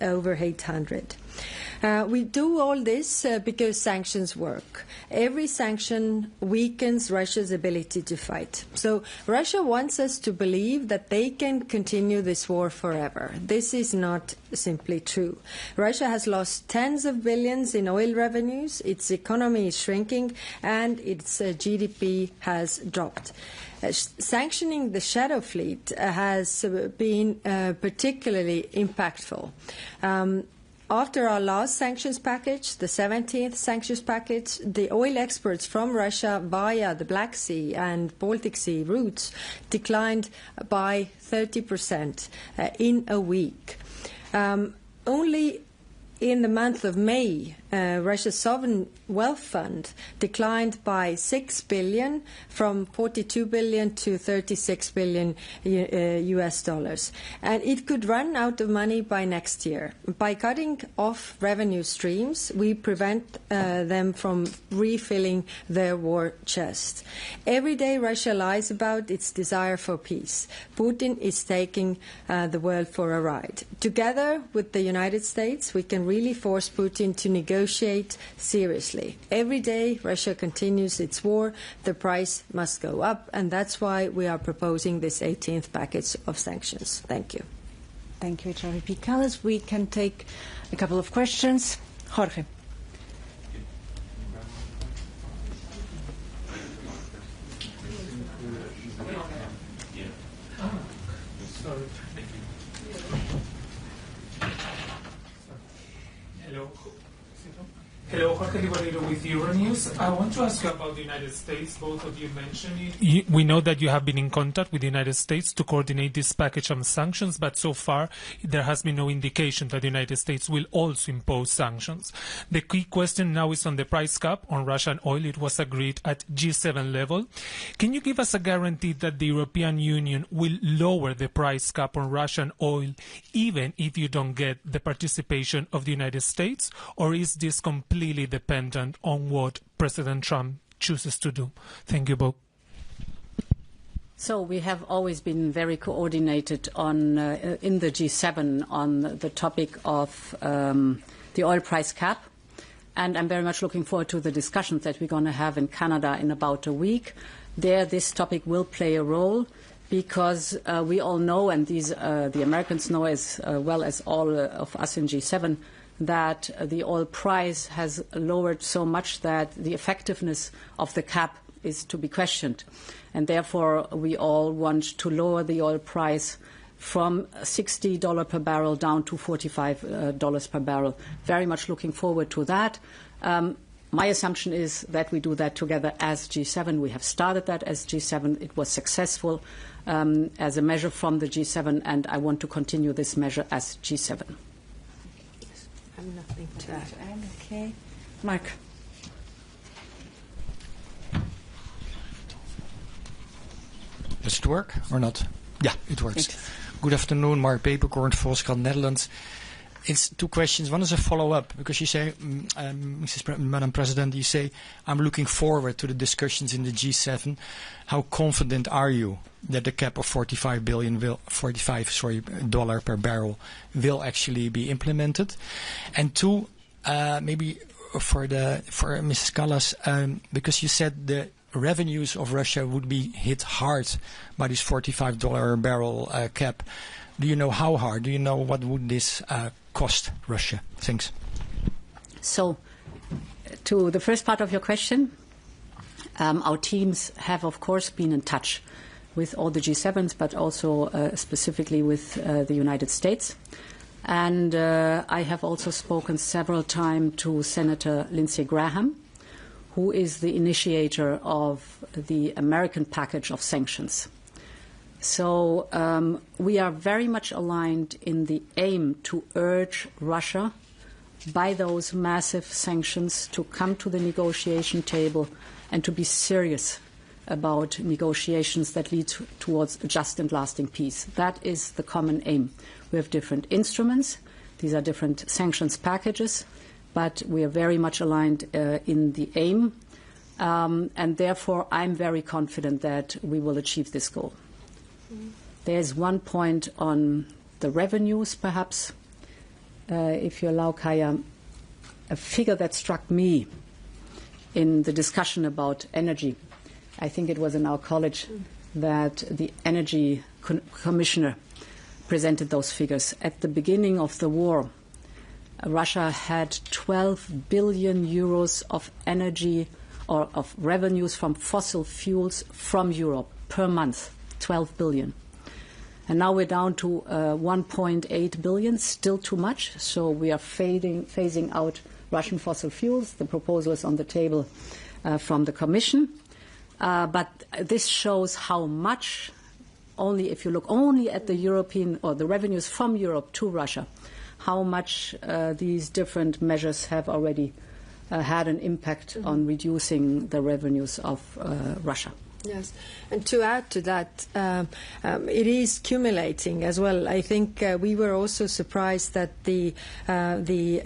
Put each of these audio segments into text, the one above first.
over 800. We do all this because sanctions work. Every sanction weakens Russia's ability to fight. So Russia wants us to believe that they can continue this war forever. This is not simply true. Russia has lost tens of billions in oil revenues, its economy is shrinking, and its GDP has dropped. Sanctioning the shadow fleet has been particularly impactful. After our last sanctions package, the 17th sanctions package, the oil exports from Russia via the Black Sea and Baltic Sea routes declined by 30% in a week. Only in the month of May, Russia's sovereign wealth fund declined by 6 billion, from 42 billion to 36 billion US dollars. And it could run out of money by next year. By cutting off revenue streams, we prevent them from refilling their war chest. Every day Russia lies about its desire for peace. Putin is taking the world for a ride. Together with the United States, we can really force Putin to negotiate seriously. Every day Russia continues its war, the price must go up, and that's why we are proposing this 18th package of sanctions. Thank you. Thank you, HRVP Kallas. We can take a couple of questions. Jorge. Hello, Jorge Libarero with Euronews. I want to ask you about the United States. Both of you mentioned it. We know that you have been in contact with the United States to coordinate this package of sanctions, but so far there has been no indication that the United States will also impose sanctions. The key question now is on the price cap on Russian oil. It was agreed at G7 level. Can you give us a guarantee that the European Union will lower the price cap on Russian oil even if you don't get the participation of the United States, or is this completely dependent on what President Trump chooses to do? Thank you both. So we have always been very coordinated on in the G7 on the topic of the oil price cap, and I'm very much looking forward to the discussions that we're going to have in Canada in about a week. There, this topic will play a role, because we all know, and the Americans know as well as all of us in G7, that the oil price has lowered so much that the effectiveness of the cap is to be questioned. And therefore, we all want to lower the oil price from $60 per barrel down to $45 per barrel. Very much looking forward to that. My assumption is that we do that together as G7. We have started that as G7. It was successful as a measure from the G7, and I want to continue this measure as G7. Nothing to add. Okay. Mark. Does it work or not? Yeah, it works. Good afternoon, Mark Peperkorn, Volkskrant, Netherlands. It's two questions. One is a follow-up, because you say, Madam President, you say, I'm looking forward to the discussions in the G7. How confident are you that the cap of $45 per barrel will actually be implemented? And two, maybe for Mrs. Kallas, because you said the revenues of Russia would be hit hard by this $45 a barrel cap. Do you know how hard? Do you know what would this cost Russia? Thanks. So, to the first part of your question, our teams have, of course, been in touch with all the G7s, but also specifically with the United States. And I have also spoken several times to Senator Lindsey Graham, who is the initiator of the American package of sanctions. So we are very much aligned in the aim to urge Russia, by those massive sanctions, to come to the negotiation table and to be serious about negotiations that lead towards a just and lasting peace. That is the common aim. We have different instruments. These are different sanctions packages, but we are very much aligned in the aim. And therefore, I'm very confident that we will achieve this goal. There's one point on the revenues, perhaps. if you allow, Kaja, a figure that struck me in the discussion about energy. I think it was in our college that the energy commissioner presented those figures. At the beginning of the war, Russia had 12 billion euros of energy or of revenues from fossil fuels from Europe per month, 12 billion. And now we're down to 1.8 billion, still too much. So we are phasing out Russian fossil fuels. The proposal is on the table from the Commission. But this shows how much, only if you look only at the European or the revenues from Europe to Russia, how much these different measures have already had an impact on reducing the revenues of Russia. Yes, and to add to that, it is accumulating as well. I think we were also surprised that the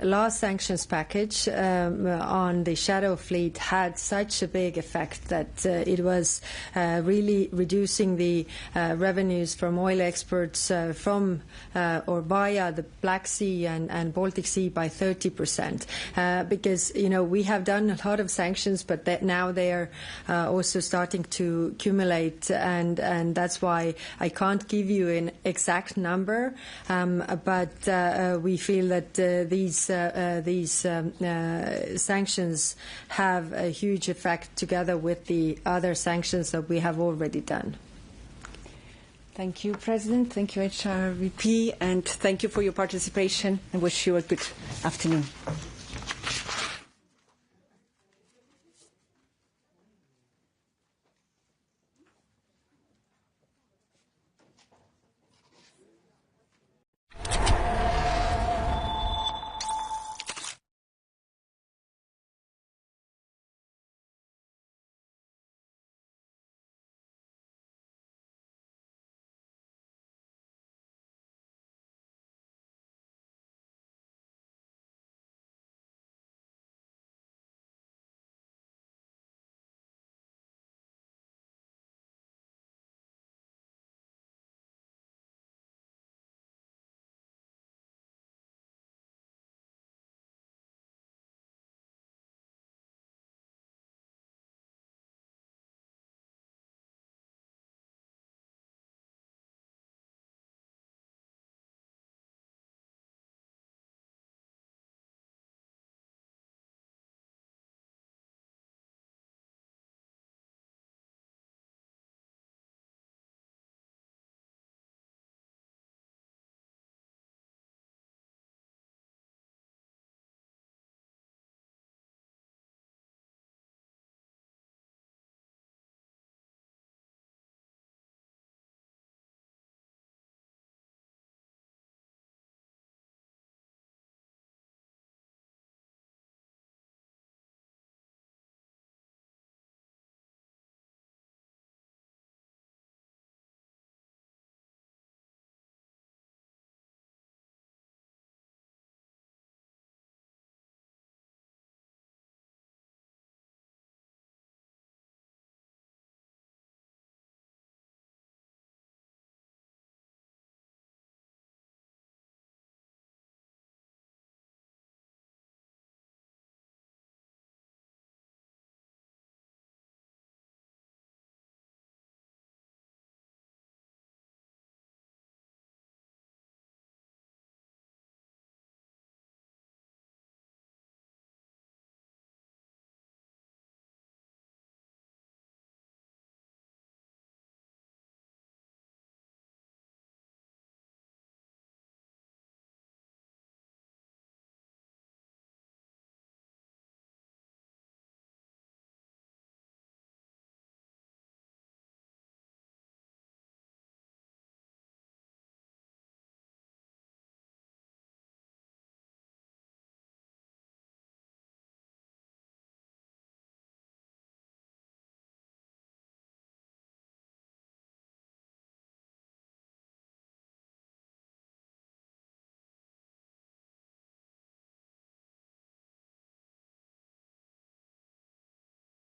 last sanctions package on the shadow fleet had such a big effect that it was really reducing the revenues from oil exports from or via the Black Sea and Baltic Sea by 30%. Because we have done a lot of sanctions, but that now they are also starting to accumulate, and that's why I can't give you an exact number, but we feel that these sanctions have a huge effect together with the other sanctions that we have already done. Thank you, President. Thank you, HRVP, and thank you for your participation. I wish you a good afternoon.